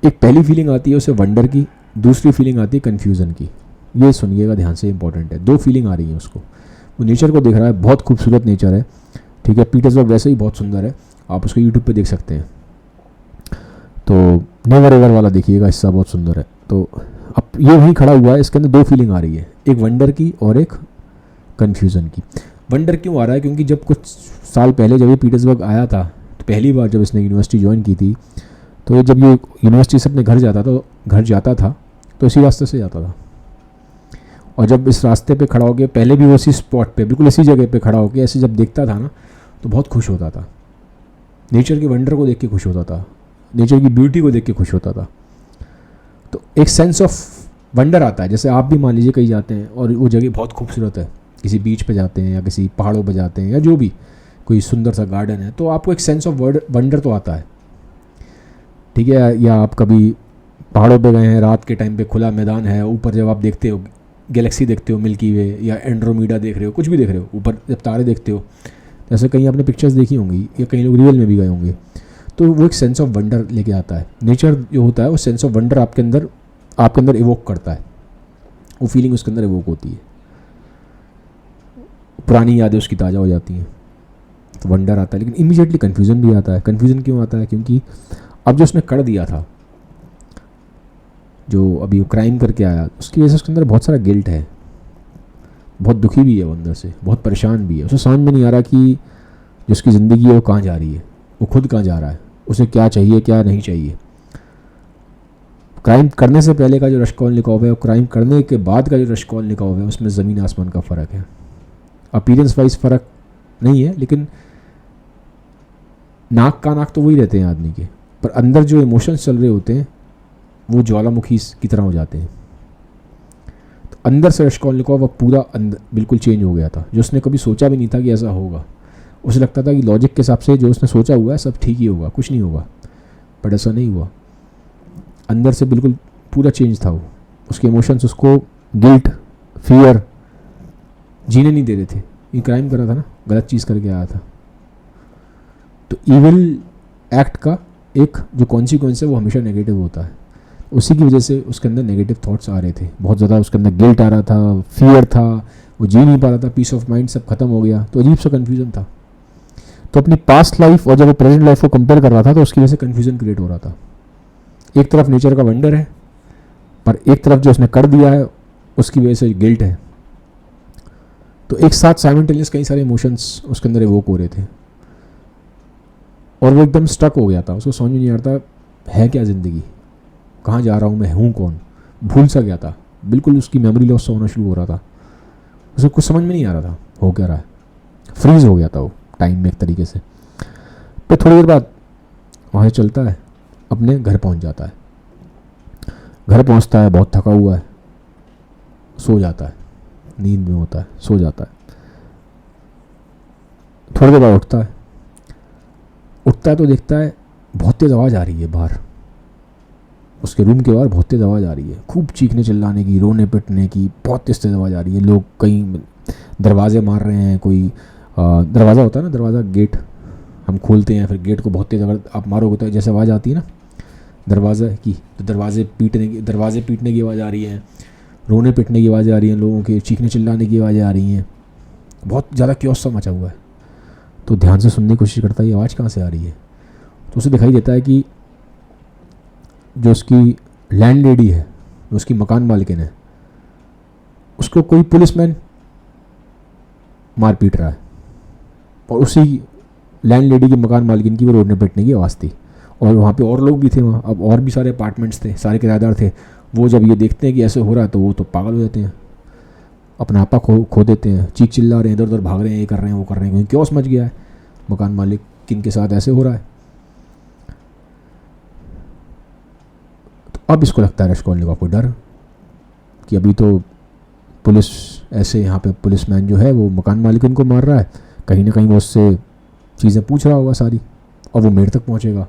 एक पहली फीलिंग आती है उसे वंडर की, दूसरी फीलिंग आती है कन्फ्यूज़न की। ये सुनिएगा ध्यान से, इंपॉर्टेंट है। 2 फीलिंग आ रही है उसको, वो नेचर को देख रहा है, बहुत खूबसूरत नेचर है, ठीक है। पीटर्सबर्ग वैसे ही बहुत सुंदर है, आप उसको यूट्यूब पे देख सकते हैं। तो नेवा रिवर वाला देखिएगा, हिस्सा बहुत सुंदर है। तो अब ये वहीं खड़ा हुआ है, इसके अंदर 2 फीलिंग आ रही है, एक वंडर की और एक कन्फ्यूज़न की। वंडर क्यों आ रहा है? क्योंकि जब कुछ साल पहले जब ये पीटर्सबर्ग आया था, तो पहली बार जब इसने यूनिवर्सिटी ज्वाइन की थी, तो ये जब ये यूनिवर्सिटी से अपने घर जाता था तो इसी रास्ते से जाता था। और जब इस रास्ते पे खड़ा होकर, पहले भी वो इसी स्पॉट पे, बिल्कुल इसी जगह पे खड़ा होकर ऐसे जब देखता था ना, तो बहुत खुश होता था। नेचर के वंडर को देख के खुश होता था, नेचर की ब्यूटी को देख के खुश होता था। तो एक सेंस ऑफ वंडर आता है। जैसे आप भी मान लीजिए कहीं जाते हैं और वो जगह बहुत खूबसूरत है, किसी बीच पे जाते हैं या किसी पहाड़ों पे जाते हैं या जो भी कोई सुंदर सा गार्डन है, तो आपको एक सेंस ऑफ वंडर तो आता है, ठीक है। या आप कभी पहाड़ों पे गए हैं, रात के टाइम पे खुला मैदान है, ऊपर जब आप देखते हो गैलेक्सी देखते हो, मिल्की वे या एंड्रोमीडा देख रहे हो, कुछ भी देख रहे हो, ऊपर जब तारे देखते हो, जैसे कहीं आपने पिक्चर्स देखी होंगी या कई लोग रियल में भी गए होंगे, तो वो एक सेंस ऑफ वंडर लेके आता है। नेचर जो होता है वो सेंस ऑफ वंडर आपके अंदर इवोक करता है, वो फीलिंग उसके अंदर इवोक होती है, पुरानी यादें उसकी ताज़ा हो जाती हैं, तो वंडर आता है। लेकिन इमीडिएटली कन्फ्यूज़न भी आता है। कन्फ्यूज़न क्यों आता है? क्योंकि अब जो उसने कर दिया था, जो अभी वो क्राइम करके आया, उसकी वजह से उसके अंदर बहुत सारा गिल्ट है, बहुत दुखी भी है वो अंदर से, बहुत परेशान भी है। उसे समझ में नहीं आ रहा कि जो उसकी ज़िंदगी है वो कहाँ जा रही है, वो खुद कहाँ जा रहा है, उसे क्या चाहिए क्या नहीं चाहिए। क्राइम करने से पहले का जो रश्कोलनिकोव है और क्राइम करने के बाद का जो रश्कोलनिकोव है, उसमें ज़मीन आसमान का फ़र्क है। अपीयरेंस वाइज फ़र्क नहीं है, लेकिन नाक का नाक तो वही रहते हैं आदमी के, पर अंदर जो इमोशंस चल रहे होते हैं वो ज्वालामुखी की तरह हो जाते हैं। तो अंदर से रश्कोलनिकोव अब पूरा अंदर बिल्कुल चेंज हो गया था, जो उसने कभी सोचा भी नहीं था कि ऐसा होगा। उसे लगता था कि लॉजिक के हिसाब से जो उसने सोचा हुआ है सब ठीक ही होगा, कुछ नहीं होगा, बट ऐसा नहीं हुआ। अंदर से बिल्कुल पूरा चेंज था वो। उसके इमोशंस उसको गिल्ट, फियर जीने नहीं दे रहे थे। ये क्राइम कर रहा था ना, गलत चीज़ करके आया था, तो इविल एक्ट का एक जो कॉन्सिक्वेंस है वो हमेशा नेगेटिव होता है। उसी की वजह से उसके अंदर नेगेटिव थॉट्स आ रहे थे, बहुत ज़्यादा उसके अंदर गिल्ट आ रहा था, फियर था, वो जी नहीं पा रहा था, पीस ऑफ माइंड सब खत्म हो गया, तो अजीब सा कन्फ्यूज़न था। तो अपनी पास्ट लाइफ और जब वो प्रेजेंट लाइफ को कंपेयर कर रहा था, तो उसकी वजह से कन्फ्यूज़न क्रिएट हो रहा था। एक तरफ नेचर का वंडर है, पर एक तरफ जो उसने कर दिया है उसकी वजह से गिल्ट है। तो एक साथ साइमल्टेनियस कई सारे इमोशंस उसके अंदर इवोक हो रहे थे और वो एकदम स्टक हो गया था। उसको समझ में नहीं आता है क्या ज़िंदगी, कहाँ जा रहा हूँ, मैं हूँ कौन, भूल सा गया था, बिल्कुल उसकी मेमोरी लॉस होना शुरू हो रहा था। उसे कुछ समझ में नहीं आ रहा था हो क्या रहा है, फ्रीज हो गया था वो टाइम में एक तरीके से। फिर थोड़ी देर बाद वहाँ से चलता है, अपने घर पहुँच जाता है। घर पहुँचता है, बहुत थका हुआ है, सो जाता है, नींद में होता है, सो जाता है। थोड़ी देर बाद उठता है तो देखता है बहुत तेज़ आवाज़ आ रही है बाहर, उसके रूम के बाहर बहुत तेज़ आवाज़ आ रही है, खूब चीखने चिल्लाने की, रोने पिटने की, बहुत तेज़ तेज़ आवाज़ आ रही है। लोग कहीं दरवाजे मार रहे हैं, कोई दरवाज़ा होता है ना, दरवाज़ा गेट हम खोलते हैं, फिर गेट को बहुत तेज़ अगर आप मारोगे तो जैसे आवाज़ आती है ना दरवाज़ा की, तो दरवाजे पीटने की आवाज़ आ रही है, रोने पिटने की आवाज़ें आ रही हैं, लोगों के चीखने चिल्लाने की आवाज़ें आ रही हैं, बहुत ज़्यादा क्योस सा मचा हुआ है। तो ध्यान से सुनने की कोशिश करता है ये आवाज़ कहाँ से आ रही है। तो उसे दिखाई देता है कि जो उसकी लैंड लेडी है, जो उसकी मकान मालिकिन है, उसको कोई पुलिसमैन मार पीट रहा है, और उसी लैंड लेडी की मकान मालिकिन की वो रोडने पिटने की आवाज़ थी। और वहाँ पे और लोग भी थे, वहाँ अब और भी सारे अपार्टमेंट्स थे, सारे किराएदार थे। वो जब ये देखते हैं कि ऐसे हो रहा है तो वो तो पागल हो जाते हैं, अपना आपा खो देते हैं, चीख चिल्ला रहे हैं, इधर उधर भाग रहे हैं, ये कर रहे हैं वो कर रहे हैं, क्योंकि क्यों समझ गया है मकान मालिक किन के साथ ऐसे हो रहा है। तो अब इसको लगता है रश्कोलनिकोव को डर कि अभी तो पुलिस ऐसे यहाँ पे पुलिसमैन जो है वो मकान मालिक को मार रहा है, कहीं ना कहीं वो उससे चीज़ें पूछ रहा होगा सारी, और वो मेरे तक पहुँचेगा,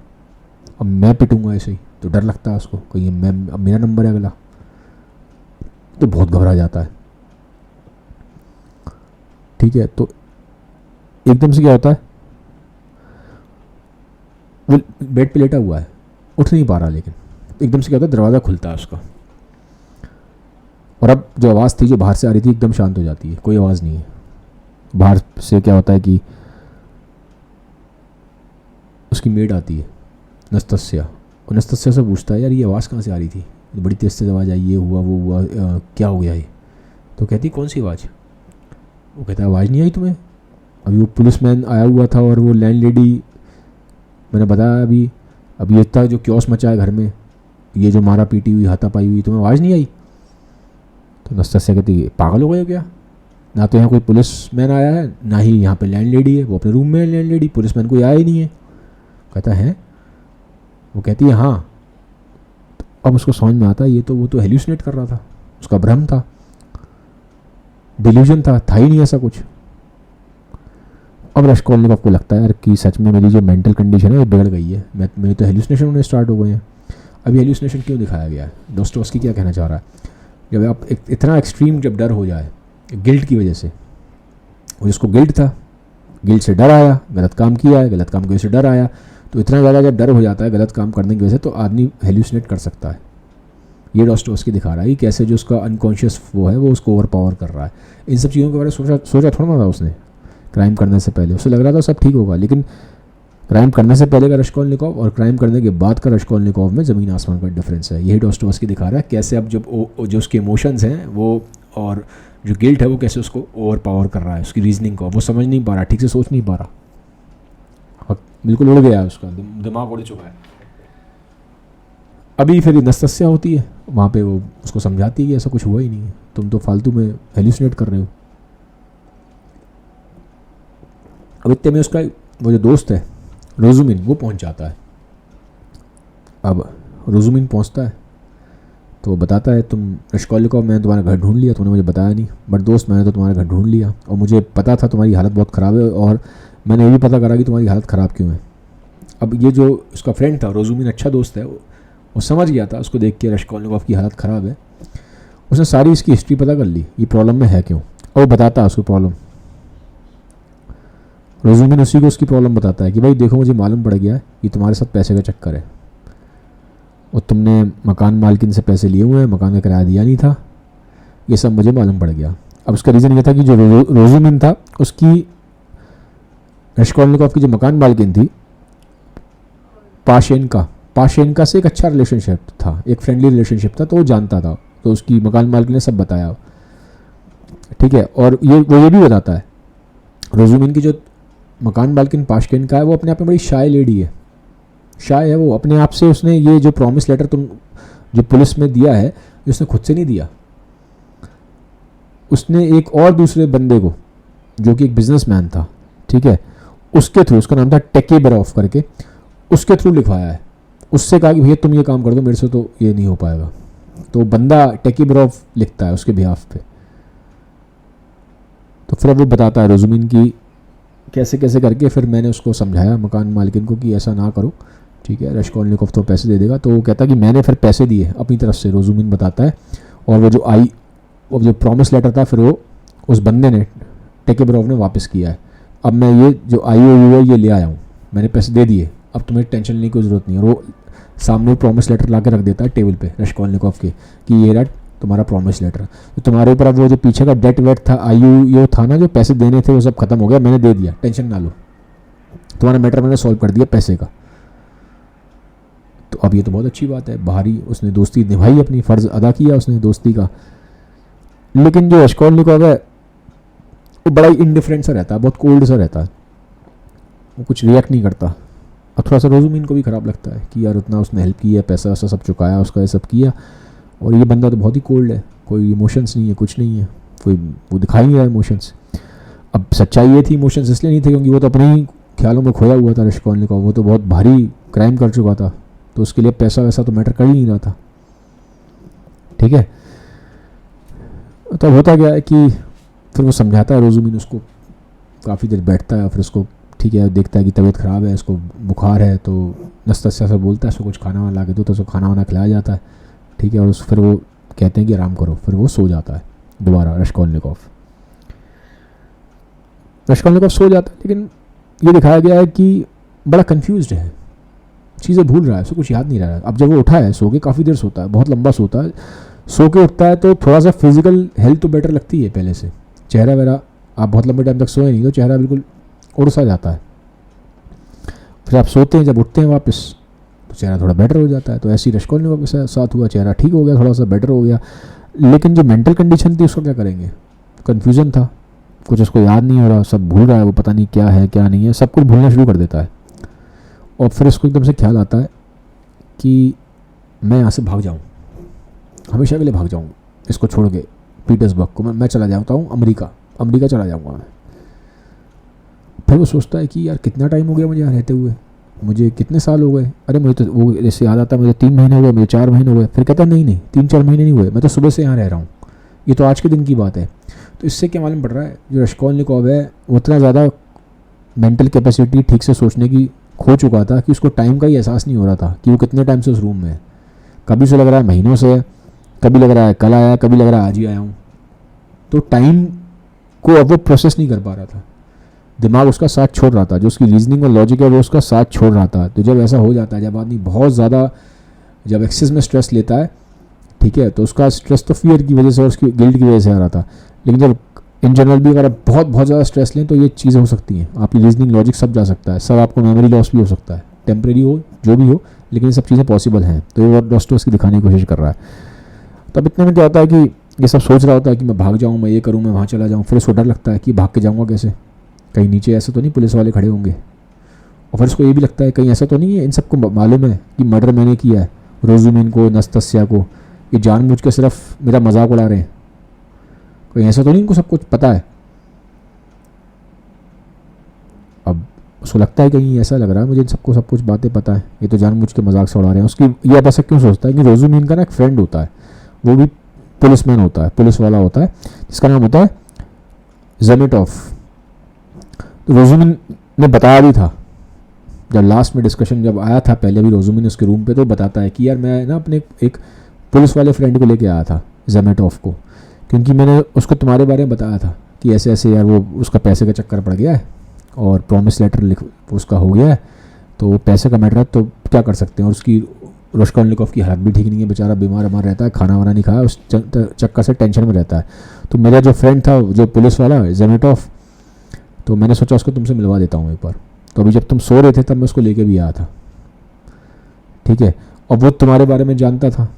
अब मैं पिटूंगा ऐसे ही। तो डर लगता है उसको, कहीं मैं अब मेरा नंबर है अगला, तो बहुत घबरा जाता है। ठीक है, तो एकदम से क्या होता है, वो बेड पे लेटा हुआ है, उठ नहीं पा रहा, लेकिन एकदम से क्या होता है, दरवाज़ा खुलता है उसका, और अब जो आवाज़ थी जो बाहर से आ रही थी एकदम शांत हो जाती है, कोई आवाज़ नहीं है। बाहर से क्या होता है कि उसकी मेड आती है नस्तस्या, और नस्तस्या से पूछता है यार ये आवाज़ कहाँ से आ रही थी, बड़ी तेज़ तेज़ आवाज़ आई, ये हुआ वो हुआ, क्या हो गया ये। तो कहती कौन सी आवाज़। वो कहता है आवाज़ नहीं आई तुम्हें, अभी वो पुलिसमैन आया हुआ था और वो लैंड लेडी, मैंने बताया अभी ये इतना जो क्योस मचा है घर में, ये जो मारा पीटी हुई हाथापाई हुई, तुम्हें आवाज़ नहीं आई। तो नस्तस्या कहती है पागल हो गए हो क्या, ना तो यहाँ कोई पुलिसमैन आया है, ना ही यहाँ पे लैंड लेडी है, वो अपने रूम में है लैंड लेडी, पुलिसमैन कोई आया ही नहीं है। कहता है, वो कहती है हाँ। तो अब उसको समझ में आता है ये तो वो तो हेल्यूसिनेट कर रहा था, उसका भ्रम था, डिल्यूजन था ही नहीं ऐसा कुछ। अब रश्कोलनिकोव को लगता है यार कि सच में मेरी जो मेंटल कंडीशन है वो बिगड़ गई है, मेरे तो हेल्यूसिनेशन होने स्टार्ट हो गए हैं। अभी हेल्यूसिनेशन क्यों दिखाया गया है, डोस्टोव्स्की क्या कहना चाह रहा है, जब आप इतना एक्सट्रीम जब डर हो जाए गिल्ट की वजह से, और जिसको गिल्ट था, गिल्ट से डर आया, गलत काम किया है, गलत काम की वजह से डर आया, तो इतना ज़्यादा जब डर हो जाता है गलत काम करने की वजह से तो आदमी हेल्यूसिनेट कर सकता है। ये डोस्टोव्स्की दिखा रहा है कि कैसे जो उसका अनकॉन्शियस वो है वो उसको ओवर पावर कर रहा है। इन सब चीज़ों के बारे में सोचा थोड़ा ना था उसने क्राइम करने से पहले, उसे लग रहा था सब ठीक होगा, लेकिन क्राइम करने से पहले का रश्कोलनिकोव और क्राइम करने के बाद का रश्कोलनिकोव में ज़मीन आसमान का डिफरेंस है। यही डोस्टोव्स्की दिखा रहा है कैसे अब जब जो उसके इमोशंस हैं वो और जो गिल्ट है वो कैसे उसको ओवर पावर कर रहा है, उसकी रीजनिंग को वो समझ नहीं पा रहा, ठीक से सोच नहीं पा रहा, बिल्कुल उड़ गया है, उसका दिमाग उड़ चुका है। अभी फिर नस्तस्या होती है वहाँ पे, वो उसको समझाती है कि ऐसा कुछ हुआ ही नहीं है, तुम तो फालतू में हेल्यूसिनेट कर रहे हो। अब इतने में उसका वो जो दोस्त है रोजुमिन वो पहुँच जाता है। अब रोजुमिन पहुँचता है तो वो बताता है तुम रश्कोलनिकोव, मैंने तुम्हारा घर ढूंढ लिया, तुमने मुझे बताया नहीं, बट दोस्त मैंने तो तुम्हारा घर ढूंढ लिया और मुझे पता था तुम्हारी हालत बहुत ख़राब है, और मैंने ये भी पता करा कि तुम्हारी हालत ख़राब क्यों है। अब ये जो उसका फ्रेंड था रोजुमिन, अच्छा दोस्त है, वो समझ गया था उसको देख के रश्कोलनिकोव की हालत ख़राब है, उसने सारी इसकी हिस्ट्री पता कर ली, ये प्रॉब्लम में है क्यों, और वो बताता है उसको प्रॉब्लम। रोजुमिन उसी को उसकी प्रॉब्लम बताता है कि भाई देखो मुझे मालूम पड़ गया है कि तुम्हारे साथ पैसे का चक्कर है, और तुमने मकान मालकिन से पैसे लिए हुए हैं, मकान का किराया दिया नहीं था, ये सब मुझे मालूम पड़ गया। अब उसका रीज़न ये था कि जो रोजुमिन था उसकी रश्कोलनिकोव की जो मकान मालकिन थी पाशेनका से एक अच्छा रिलेशनशिप था, एक फ्रेंडली रिलेशनशिप था, तो वो जानता था, तो उसकी मकान मालकिन ने सब बताया। ठीक है, और वो ये भी बताता है रोजुमिन की जो मकान मालकिन पाशेनका है वो अपने आप में बड़ी शाय लेडी है, शाय है वो अपने आप से। उसने ये जो प्रॉमिस लेटर तुम जो पुलिस में दिया है उसने खुद से नहीं दिया, उसने एक और दूसरे बंदे को जो कि एक बिजनेसमैन था, ठीक है, उसके थ्रू, उसका नाम था टेकेबरॉफ करके, उसके थ्रू लिखवाया है। उससे कहा कि भैया तुम ये काम कर दो, मेरे से तो ये नहीं हो पाएगा, तो बंदा टेकेबरॉफ लिखता है उसके बिहाफ पे। तो फिर वो बताता है रोजुमिन की कैसे कैसे करके, फिर मैंने उसको समझाया मकान मालिकिन को कि ऐसा ना करो, ठीक है, रश्कोलनिकोव तो पैसे दे देगा। तो वो कहता है कि मैंने फिर पैसे दिए अपनी तरफ से, रोजुमिन बताता है। और वो जो प्रॉमिस लेटर था फिर वो उस बंदे ने, टेकेब्रोव ने वापस किया है। अब मैं ये जो IOU है ये ले आया हूँ, मैंने पैसे दे दिए, अब तुम्हें टेंशन लेने की ज़रूरत नहीं है। वो सामने प्रॉमिस लेटर ला के रख देता है टेबल पे रश्कोलनिकोव के कि ये रहा तुम्हारा प्रॉमिस लेटर। तो तुम्हारे ऊपर अब वो जो पीछे का डेट वेट था, IOU था ना, जो पैसे देने थे वो सब खत्म हो गया, मैंने दे दिया, टेंशन ना लो, तुम्हारा मैटर मैंने सॉल्व कर दिया पैसे का। तो अब ये तो बहुत अच्छी बात है, बाहरी उसने दोस्ती निभाई, अपनी फ़र्ज़ अदा किया उसने दोस्ती का। लेकिन जो रश्कोलनिकोव है वो बड़ा ही इंडिफरेंट सा रहता है, बहुत कोल्ड सा रहता है, वो कुछ रिएक्ट नहीं करता। अब थोड़ा सा रोजुमिन को भी ख़राब लगता है कि यार उतना उसने हेल्प की है, पैसा वैसा सब चुकाया, उसका ये सब किया, और ये बंदा तो बहुत ही कोल्ड है, कोई इमोशंस नहीं है, कुछ नहीं है, कोई वो दिखाई नहीं रहा इमोशंस। अब सच्चाई ये थी इमोशंस इसलिए नहीं थे क्योंकि वो तो अपने ही ख्यालों में खोया हुआ था रश्कोलनिकोव, वो तो बहुत भारी क्राइम कर चुका था, तो उसके लिए पैसा वैसा तो मैटर कर ही नहीं रहा था। ठीक है, तो होता क्या है कि फिर वो समझाता है रोजुमिन उसको, काफ़ी देर बैठता है, फिर उसको ठीक है देखता है कि तबीयत ख़राब है, इसको बुखार है, तो नस्तस्या से बोलता है उसको कुछ खाना वाना ला के दो, तो उसको खाना वाना खिलाया जाता है। ठीक है, और फिर वो कहते हैं कि आराम करो, फिर वो सो जाता है दोबारा रश्कोलनिकोव सो जाता है। लेकिन ये दिखाया गया है कि बड़ा कन्फ्यूज्ड है, चीज़ें भूल रहा है, उसको कुछ याद नहीं रहा है। अब जब वो उठा है सो के, काफ़ी देर सोता है, बहुत लंबा सोता है, सो के उठता है तो थोड़ा सा फिजिकल हेल्थ तो बेटर लगती है पहले से, चेहरा वेरा, आप बहुत लंबे टाइम तक सोए नहीं तो चेहरा बिल्कुल उड़ सा जाता है। फिर आप सोते हैं, जब उठते हैं वापस तो चेहरा थोड़ा बेटर हो जाता है। तो ऐसी रश्कोलनिकोव के साथ हुआ, चेहरा ठीक हो गया, थोड़ा सा बेटर हो गया। लेकिन जो मेंटल कंडीशन थी उसको क्या करेंगे, कन्फ्यूज़न था, कुछ उसको याद नहीं हो रहा, सब भूल रहा है, वो पता नहीं क्या है क्या नहीं है, सब कुछ भूलना शुरू कर देता है। और फिर उसको एकदम से ख्याल आता है कि मैं यहाँ से भाग जाऊँ, हमेशा के लिए भाग जाऊँ इसको छोड़ के, पीटर्सबर्ग को मैं चला जाता हूँ अमेरिका चला जाऊँगा मैं। फिर वो सोचता है कि यार कितना टाइम हो गया मुझे यहाँ रहते हुए, मुझे कितने साल हो गए, अरे मुझे तो वो जैसे याद आता है मुझे 3 महीने हुए, मुझे 4 महीने हुए। फिर कहता है नहीं 3-4 महीने नहीं हुए, मैं तो सुबह से यहाँ रह रहा हूँ, ये तो आज के दिन की बात है। तो इससे क्या मालूम पड़ रहा है, जो रश्कोलनिकोव है वो उतना ज़्यादा मेंटल कैपेसिटी ठीक से सोचने की खो चुका था कि उसको टाइम का ही एहसास नहीं हो रहा था कि वो कितने टाइम से उस रूम में है। कभी से लग रहा है महीनों से है, कभी लग रहा है कल आया, कभी लग रहा है आज ही आया हूँ। तो टाइम को अब वो प्रोसेस नहीं कर पा रहा था, दिमाग उसका साथ छोड़ रहा था, जो उसकी रीजनिंग और लॉजिक है वो उसका साथ छोड़ रहा था। तो जब ऐसा हो जाता है, जब आदमी बहुत ज़्यादा, जब एक्सेस में स्ट्रेस लेता है, ठीक है, तो उसका स्ट्रेस तो फियर की वजह से और उसकी गिल्ट की वजह से आ रहा था। लेकिन जब इन जनरल भी अगर आप बहुत ज़्यादा स्ट्रेस लें तो ये चीज़ें हो सकती हैं, आपकी रीजनिंग लॉजिक सब जा सकता है, सब, आपको मेमोरी लॉस भी हो सकता है, टेम्प्रेरी हो जो भी हो, लेकिन ये सब चीज़ें पॉसिबल हैं। तो ये डॉस्टोयेव्स्की दिखाने की कोशिश कर रहा है। तब इतने में क्या होता है कि ये सब सोच रहा होता है कि मैं भाग जाऊँ, मैं ये करूँ, मैं वहाँ चला जाऊँ। फिर उसको डर लगता है कि भाग के जाऊँगा कैसे, कहीं नीचे ऐसा तो नहीं पुलिस वाले खड़े होंगे। और फिर उसको ये भी लगता है कहीं ऐसा तो नहीं है इन सबको मालूम है कि मर्डर मैंने किया है, रोजुमिन को, नस्तस्या को, ये जानबूझ के सिर्फ मेरा मजाक उड़ा रहे हैं, कहीं ऐसा तो नहीं इनको सब कुछ पता है। अब उसको लगता है कहीं ऐसा लग रहा है मुझे इन सबको सब कुछ बातें पता है, ये तो जानबूझ के मजाक से उड़ा रहे हैं। उसकी ये अब ऐसा क्यों सोचता है कि रोजुमिन का ना एक फ्रेंड होता है, वो भी पुलिसमैन होता है, पुलिस वाला होता है, जिसका नाम होता है ज़मेटोव। तो रोजुमिन ने बताया भी था, जब लास्ट में डिस्कशन जब आया था पहले भी रोजुमिन उसके रूम पे, तो बताता है कि यार मैं ना अपने एक पुलिस वाले फ्रेंड को लेके आया था ज़मेटोव को, क्योंकि मैंने उसको तुम्हारे बारे में बताया था कि ऐसे ऐसे यार वो उसका पैसे का चक्कर पड़ गया है और प्रॉमिस लेटर लिख उसका हो गया है, तो पैसे का मैटर है, तो क्या कर सकते हैं। और उसकी रश्कोलनिकोव की हालत भी ठीक नहीं है, बेचारा बीमार रहता है, खाना वाना नहीं खाया, उस चक्कर से टेंशन में रहता है। तो मेरा जो फ्रेंड था जो पुलिस वाला ज़मेटोव, तो मैंने सोचा उसको तुमसे मिलवा देता हूँ एक बार। तो अभी जब तुम सो रहे थे तब मैं उसको लेके भी आया था, ठीक है। और वो तुम्हारे बारे में जानता था,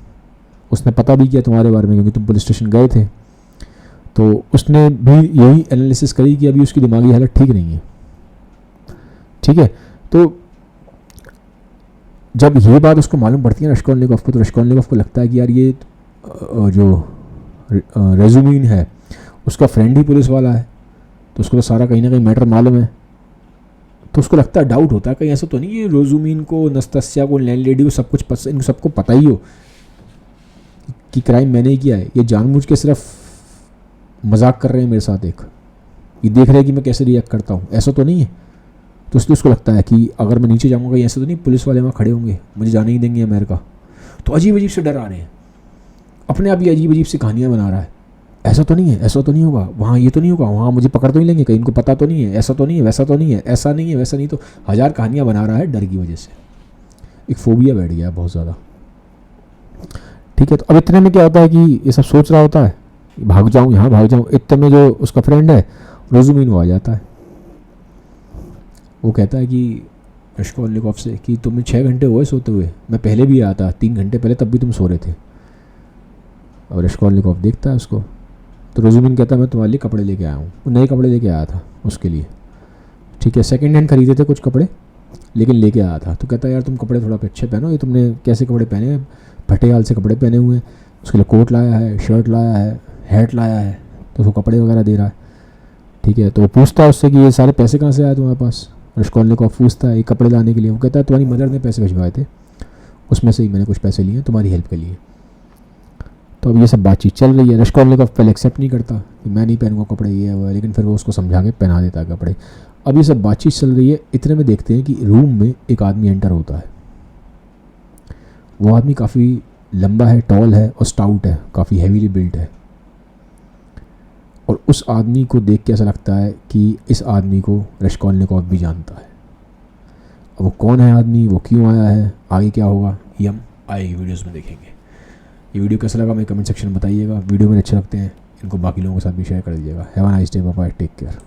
उसने पता भी किया तुम्हारे बारे में क्योंकि तुम पुलिस स्टेशन गए थे। तो उसने भी यही एनालिसिस करी कि अभी उसकी दिमागी हालत ठीक नहीं है, ठीक है। तो जब ये बात उसको मालूम पड़ती है रश्कोलनिकोव को, तो रश्कोलनिकोव को लगता है कि यार ये जो रोजुमिन है उसका फ्रेंड ही पुलिस वाला है, तो उसको तो सारा कहीं ना कहीं मैटर मालूम है। तो उसको लगता है, डाउट होता है कहीं ऐसा तो नहीं ये रोजुमिन को, नस्तस्या को, लैंडलेडी को सब कुछ इनको सबको पता ही हो कि क्राइम मैंने ही किया है, ये जानबूझ के सिर्फ मजाक कर रहे हैं मेरे साथ, एक ये देख रहे हैं कि मैं कैसे रिएक्ट करता हूँ, ऐसा तो नहीं है। तो इसलिए उसको लगता है कि अगर मैं नीचे जाऊँगा कहीं ऐसा तो नहीं पुलिस वाले वहाँ खड़े होंगे, मुझे जाने ही देंगे अमेरिका। तो अजीब अजीब से डर आ रहे हैं, अपने आप ही अजीब अजीब सी कहानियाँ बना रहा है। ऐसा तो नहीं है, ऐसा तो नहीं होगा, वहाँ ये तो नहीं होगा, वहाँ मुझे पकड़ तो नहीं लेंगे, कहीं इनको पता तो नहीं है, ऐसा तो नहीं है, वैसा तो नहीं है, ऐसा नहीं है, वैसा नहीं। तो हज़ार कहानियाँ बना रहा है डर की वजह से। एक फोबिया बैठ गया है बहुत ज़्यादा। ठीक है, तो अब इतने में क्या होता है कि ये सब सोच रहा होता है, भाग जाऊँ यहाँ भाग जाऊँ, इतने में जो उसका फ्रेंड है रोजुमिन वो आ जाता है। वो कहता है कि रश्कोलनिकोव से कि तुम्हें 6 घंटे हुए सोते हुए, मैं पहले भी आया था 3 घंटे पहले, तब भी तुम सो रहे थे। और रश्कोलनिकोव देखता है उसको, तो रोजुमिन कहता है मैं तुम्हारे लिए कपड़े लेके आया हूँ। वो नए कपड़े लेके आया था उसके लिए, ठीक है, सेकंड हैंड खरीदे थे कुछ कपड़े, लेकिन लेके आया था। तो कहता है यार तुम कपड़े थोड़ा अच्छे पहनो, ये तुमने कैसे कपड़े पहने हैं, फटे हाल से कपड़े पहने हुए हैं। उसके लिए कोट लाया है, शर्ट लाया है, हैट लाया है, तो उसको कपड़े वगैरह दे रहा है। ठीक है, तो वो पूछता है उससे कि ये सारे पैसे कहाँ से आए तुम्हारे पास। रश्कोलनिकोव पूछता है ये कपड़े लाने के लिए। वो कहता है तुम्हारी मदर ने पैसे भिजवाए थे, उसमें से ही मैंने कुछ पैसे लिए तुम्हारी हेल्प के लिए। तो अब ये सब बातचीत चल रही है। रश्कोलनिकोव पहले एक्सेप्ट नहीं करता कि मैं नहीं पहनूंगा कपड़े, ये हुआ, लेकिन फिर वो उसको समझा के पहना देता है कपड़े। अब ये सब बातचीत चल रही है, इतने में देखते हैं कि रूम में एक आदमी एंटर होता है। वो आदमी काफ़ी लंबा है, टॉल है और स्टाउट है, काफ़ी हैवीली बिल्ट है। और उस आदमी को देख के ऐसा लगता है कि इस आदमी को रश्कोलनिकोव भी जानता है। अब वो कौन है आदमी, वो क्यों आया है, आगे क्या होगा, ये हम आएगी वीडियोज़ में देखेंगे। ये वीडियो कैसा लगा मेरे कमेंट सेक्शन में बताइएगा। वीडियो में अच्छे लगते हैं इनको बाकी लोगों के साथ भी शेयर कर दीजिएगा। Have a nice day, bye bye, take care.